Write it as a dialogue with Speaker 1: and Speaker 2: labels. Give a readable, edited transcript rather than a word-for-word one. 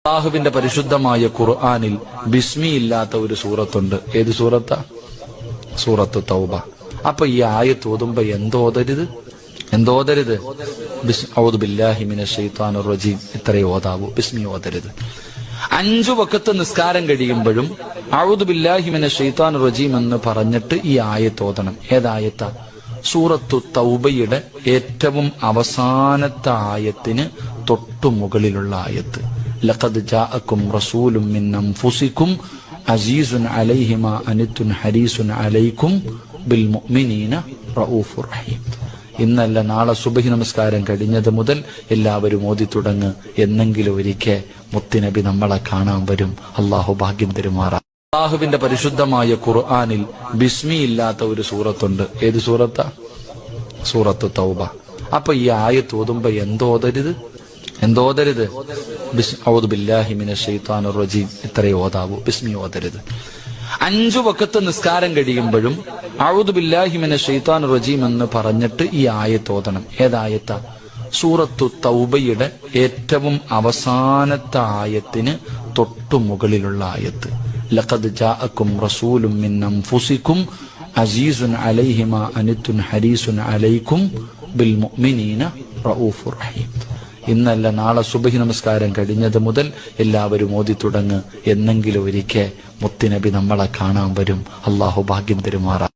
Speaker 1: അല്ലാഹുവിന്റെ പരിശുദ്ധമായ ഖുർആനിൽ ബിസ്മി ഇല്ലാത്ത ഒരു സൂറത്തുണ്ട്. ഏത് സൂറത്താ? സൂറത്തു തൗബ. അപ്പൊ ഈ ആയത്ത് ഓതുമ്പോ എന്തോതരുത്? ഔദു ബില്ലാഹി മിനശ് ശൈത്വാനിർ റജീം ഇത്രയേ ഓതാവൂ. ബിസ്മി ഓതരുത്. 5 വഖത്ത് നിസ്കാരം കഴിയുമ്പോഴും ഔദു ബില്ലാഹി മിനശ് ശൈത്വാനിർ റജീം എന്ന് പറഞ്ഞിട്ട് ഈ ആയത്ത് ഓതണം. ഏതായത്താ? സൂറത്തു തൗബയുടെ ഏറ്റവും അവസാനത്തെ ആയത്തിന് തൊട്ടു മുകളിലുള്ള ആയത്ത്. ലഖദ് ജാഅക്കും റസൂലും മിൻ അൻഫുസിക്കും അസീസുൻ അലൈഹി മാ അനിത്തുൻ ഹരീസുൻ അലൈക്കും ബിൽ മുഅ്മിനീന റഊഫുർ റഹീം. ഇന്നല്ല നാളെ സുബഹി നമസ്കാരം കഴിഞ്ഞത് മുതൽ എല്ലാവരും ഓതി തുടങ്ങ്. എന്നെങ്കിലും ഒരിക്കൽ മുത്തുനബി നമ്മളെ കാണാൻ വരും. അള്ളാഹു ഭാഗ്യം തരുമാറാ. അല്ലാഹുവിന്റെ പരിശുദ്ധമായ ഖുർആനിൽ ബിസ്മി ഇല്ലാത്ത ഒരു സൂറത്തുണ്ട്. ഏത് സൂറത്താ? സൂറത്തു തൗബ. അപ്പൊ ഈ ആയത്ത് ഓതുമ്പോ എന്തോതരുത്? ഔദു ബില്ലാഹി മിനശ് ശൈത്വാനിർ റജീം ഇത്രയേ ഓതാവൂ. ബിസ്മി ഓതരുത്. 5 വഖത്ത് നിസ്കാരം കഴിയുമ്പോഴും ഔദു ബില്ലാഹി മിനശ് ശൈത്വാനിർ റജീം എന്ന് പറഞ്ഞിട്ട് ഈ ആയത്ത് ഓതണം. ഏതായത്താ? സൂറത്തു തൗബയുടെ ഏറ്റവും അവസാനത്തെ ആയത്തിന് തൊട്ടു മുകളിലുള്ള ആയത്ത്. ലഖദ് ജാഅക്കും റസൂലും മിൻ അൻഫുസിക്കും അസീസുൻ അലൈഹി മാ അനിത്തുൻ ഹരീസുൻ അലൈക്കും ബിൽ മുഅ്മിനീന റഊഫുർ റഹീം. ഇന്നല്ല നാളെ സുബഹി നമസ്കാരം കഴിഞ്ഞത് മുതൽ എല്ലാവരും ഓതി തുടങ്ങ്. എന്നെങ്കിലും ഒരിക്കൽ മുത്തുനബി നമ്മളെ കാണാൻ വരും. അള്ളാഹു ഭാഗ്യം തരുമാറാ.